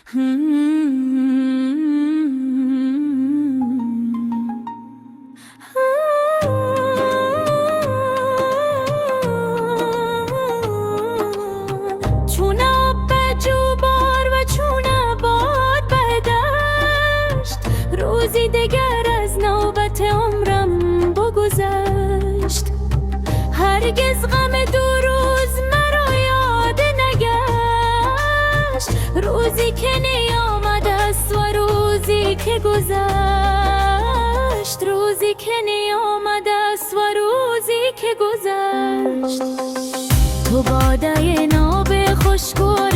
چون آب به جوبار و چون باد به دشت، روزی دگر از نوبت عمرم بگذشت. هرگز غم دو روز مرا یاد نگشت، روزی که نیامد است و روزی که گذشت، روزی که نیامد است و روزی که گذشت. تو باده ناب خوشگوار